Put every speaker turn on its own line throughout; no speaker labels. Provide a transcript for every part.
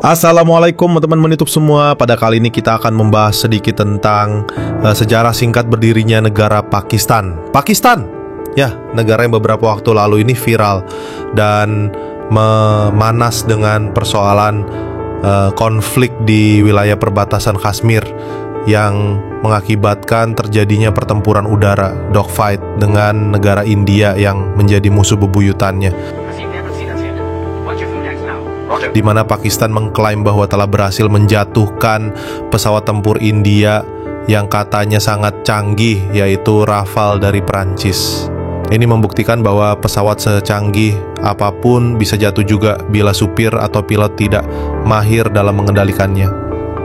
Assalamualaikum teman-teman YouTube semua. Pada kali ini kita akan membahas sedikit tentang sejarah singkat berdirinya negara Pakistan. Pakistan, ya, negara yang beberapa waktu lalu ini viral dan memanas dengan persoalan konflik di wilayah perbatasan Kashmir yang mengakibatkan terjadinya pertempuran udara, dogfight, dengan negara India yang menjadi musuh bebuyutannya, di mana Pakistan mengklaim bahwa telah berhasil menjatuhkan pesawat tempur India yang katanya sangat canggih, yaitu Rafale dari Perancis. Ini membuktikan bahwa pesawat secanggih apapun bisa jatuh juga bila supir atau pilot tidak mahir dalam mengendalikannya.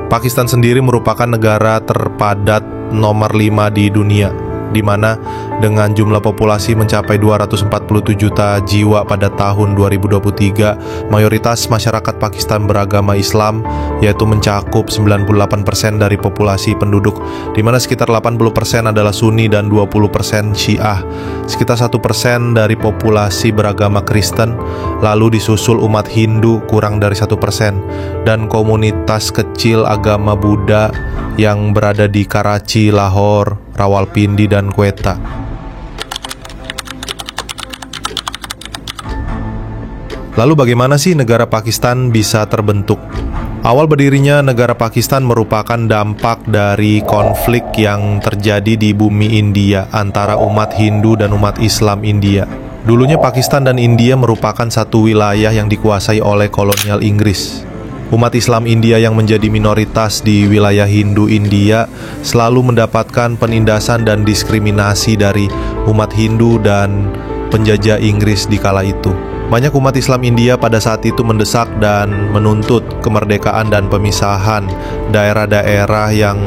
Pakistan sendiri merupakan negara terpadat nomor 5 di dunia, di mana dengan jumlah populasi mencapai 247 juta jiwa pada tahun 2023, mayoritas masyarakat Pakistan beragama Islam, yaitu mencakup 98% dari populasi penduduk, di mana sekitar 80% adalah Sunni dan 20% Syiah. Sekitar 1% dari populasi beragama Kristen, lalu disusul umat Hindu kurang dari 1%, dan komunitas kecil agama Buddha yang berada di Karachi, Lahore, Rawalpindi, dan Quetta. Lalu bagaimana sih negara Pakistan bisa terbentuk? Awal berdirinya negara Pakistan merupakan dampak dari konflik yang terjadi di bumi India antara umat Hindu dan umat Islam India. Dulunya Pakistan dan India merupakan satu wilayah yang dikuasai oleh kolonial Inggris. Umat Islam India yang menjadi minoritas di wilayah Hindu India selalu mendapatkan penindasan dan diskriminasi dari umat Hindu dan penjajah Inggris di kala itu. Banyak umat Islam India pada saat itu mendesak dan menuntut kemerdekaan dan pemisahan daerah-daerah yang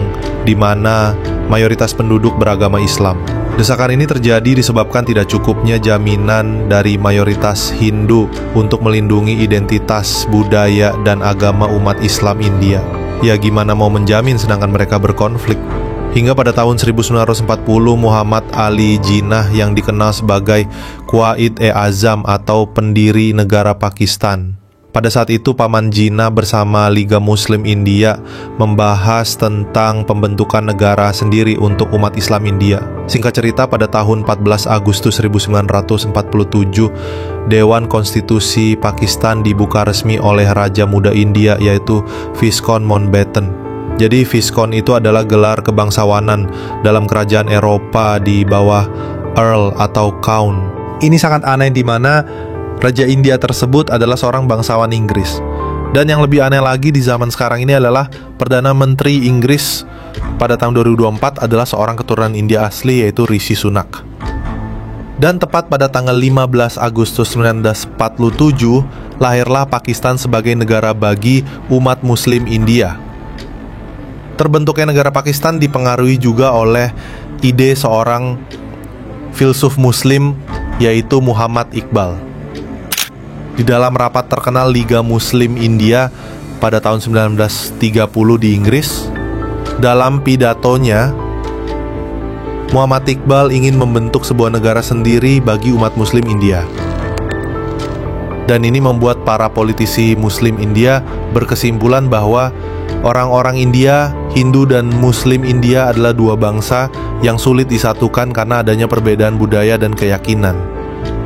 dimana mayoritas penduduk beragama Islam. Desakan ini terjadi disebabkan tidak cukupnya jaminan dari mayoritas Hindu untuk melindungi identitas, budaya, dan agama umat Islam India. Ya gimana mau menjamin sedangkan mereka berkonflik? Hingga pada tahun 1940, Muhammad Ali Jinnah yang dikenal sebagai Quaid-e-Azam atau pendiri negara Pakistan. Pada saat itu Paman Jinnah bersama Liga Muslim India membahas tentang pembentukan negara sendiri untuk umat Islam India. Singkat cerita, pada tahun 14 Agustus 1947, Dewan Konstitusi Pakistan dibuka resmi oleh Raja Muda India, yaitu Viscount Mountbatten. Jadi Viscount itu adalah gelar kebangsawanan dalam kerajaan Eropa di bawah Earl atau Count. Ini sangat aneh di mana Raja India tersebut adalah seorang bangsawan Inggris. Dan yang lebih aneh lagi di zaman sekarang ini adalah Perdana Menteri Inggris pada tahun 2024 adalah seorang keturunan India asli, yaitu Rishi Sunak. Dan tepat pada tanggal 15 Agustus 1947, lahirlah Pakistan sebagai negara bagi umat Muslim India. Terbentuknya negara Pakistan dipengaruhi juga oleh ide seorang filsuf Muslim, yaitu Muhammad Iqbal. Di dalam rapat terkenal Liga Muslim India pada tahun 1930 di Inggris, dalam pidatonya, Muhammad Iqbal ingin membentuk sebuah negara sendiri bagi umat Muslim India. Dan ini membuat para politisi Muslim India berkesimpulan bahwa orang-orang India, Hindu dan Muslim India adalah dua bangsa yang sulit disatukan karena adanya perbedaan budaya dan keyakinan.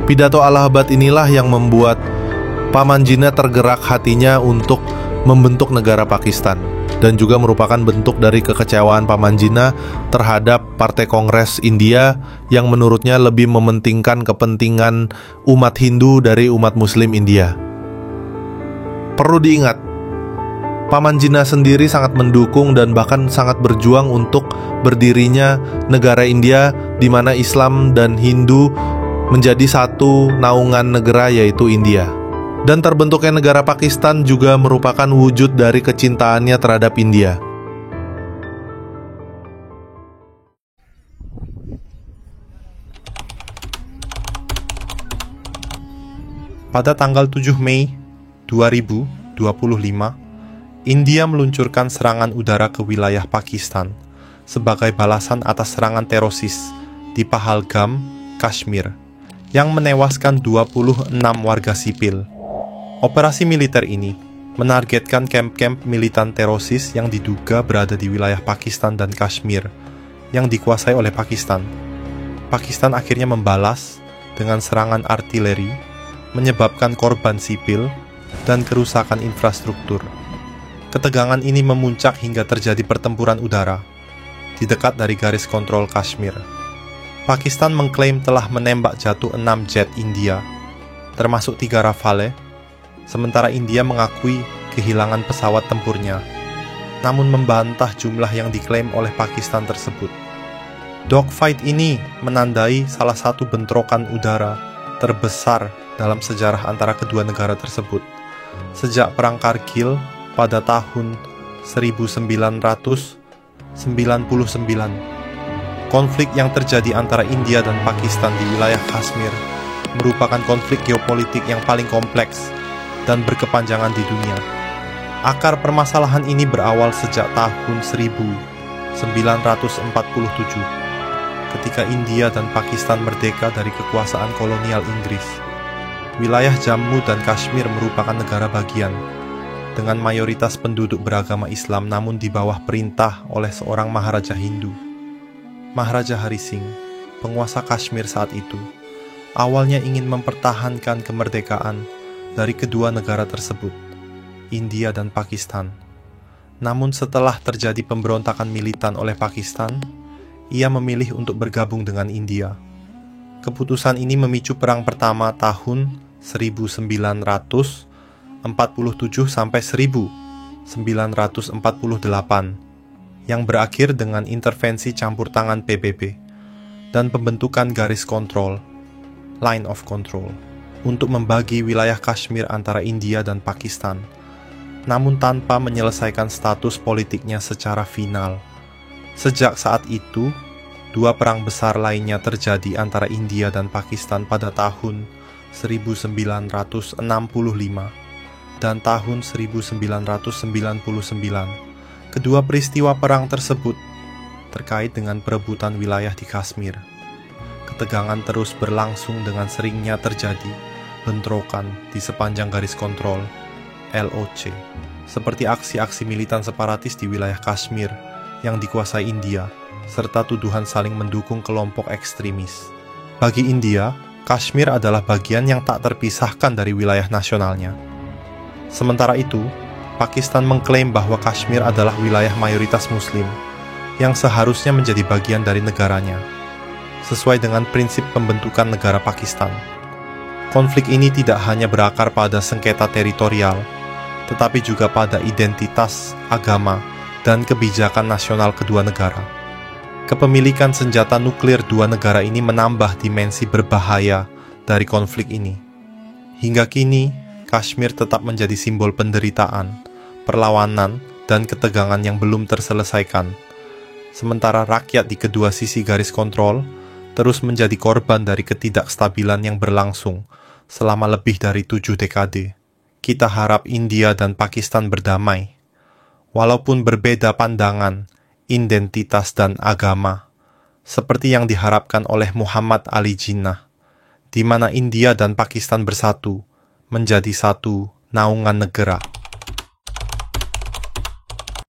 Pidato Allahabad inilah yang membuat Paman Jinnah tergerak hatinya untuk membentuk negara Pakistan, dan juga merupakan bentuk dari kekecewaan Paman Jinnah terhadap Partai Kongres India yang menurutnya lebih mementingkan kepentingan umat Hindu dari umat Muslim India. Perlu diingat, Paman Jinnah sendiri sangat mendukung dan bahkan sangat berjuang untuk berdirinya negara India di mana Islam dan Hindu menjadi satu naungan negara, yaitu India. Dan terbentuknya negara Pakistan juga merupakan wujud dari kecintaannya terhadap India. Pada tanggal 7 Mei 2025, India meluncurkan serangan udara ke wilayah Pakistan sebagai balasan atas serangan teroris di Pahalgam, Kashmir, yang menewaskan 26 warga sipil. Operasi militer ini menargetkan kamp-kamp militan teroris yang diduga berada di wilayah Pakistan dan Kashmir yang dikuasai oleh Pakistan. Pakistan akhirnya membalas dengan serangan artileri, menyebabkan korban sipil dan kerusakan infrastruktur. Ketegangan ini memuncak hingga terjadi pertempuran udara di dekat dari garis kontrol Kashmir. Pakistan mengklaim telah menembak jatuh 6 jet India, termasuk 3 Rafale, sementara India mengakui kehilangan pesawat tempurnya, namun membantah jumlah yang diklaim oleh Pakistan tersebut. Dogfight ini menandai salah satu bentrokan udara terbesar dalam sejarah antara kedua negara tersebut sejak Perang Kargil pada tahun 1999. Konflik yang terjadi antara India dan Pakistan di wilayah Kashmir merupakan konflik geopolitik yang paling kompleks dan berkepanjangan di dunia. Akar permasalahan ini berawal sejak tahun 1947, ketika India dan Pakistan merdeka dari kekuasaan kolonial Inggris. Wilayah Jammu dan Kashmir merupakan negara bagian, dengan mayoritas penduduk beragama Islam namun di bawah perintah oleh seorang Maharaja Hindu. Maharaja Hari Singh, penguasa Kashmir saat itu, awalnya ingin mempertahankan kemerdekaan dari kedua negara tersebut, India dan Pakistan. Namun setelah terjadi pemberontakan militan oleh Pakistan, ia memilih untuk bergabung dengan India. Keputusan ini memicu Perang Pertama tahun 1947 sampai 1948 yang berakhir dengan intervensi campur tangan PBB dan pembentukan garis kontrol, line of control, untuk membagi wilayah Kashmir antara India dan Pakistan, namun tanpa menyelesaikan status politiknya secara final. Sejak saat itu, 2 perang besar lainnya terjadi antara India dan Pakistan pada tahun 1965 dan tahun 1999. Kedua peristiwa perang tersebut terkait dengan perebutan wilayah di Kashmir. Ketegangan terus berlangsung dengan seringnya terjadi bentrokan di sepanjang garis kontrol LOC, seperti aksi-aksi militan separatis di wilayah Kashmir yang dikuasai India, serta tuduhan saling mendukung kelompok ekstremis. Bagi India, Kashmir adalah bagian yang tak terpisahkan dari wilayah nasionalnya. Sementara itu, Pakistan mengklaim bahwa Kashmir adalah wilayah mayoritas Muslim yang seharusnya menjadi bagian dari negaranya, sesuai dengan prinsip pembentukan negara Pakistan. Konflik ini tidak hanya berakar pada sengketa teritorial, tetapi juga pada identitas, agama, dan kebijakan nasional kedua negara. Kepemilikan senjata nuklir dua negara ini menambah dimensi berbahaya dari konflik ini. Hingga kini, Kashmir tetap menjadi simbol penderitaan, perlawanan, dan ketegangan yang belum terselesaikan. Sementara rakyat di kedua sisi garis kontrol terus menjadi korban dari ketidakstabilan yang berlangsung selama lebih dari 7 dekade. Kita harap India dan Pakistan berdamai. Walaupun berbeda pandangan, identitas, dan agama, seperti yang diharapkan oleh Muhammad Ali Jinnah, di mana India dan Pakistan bersatu menjadi satu naungan negara.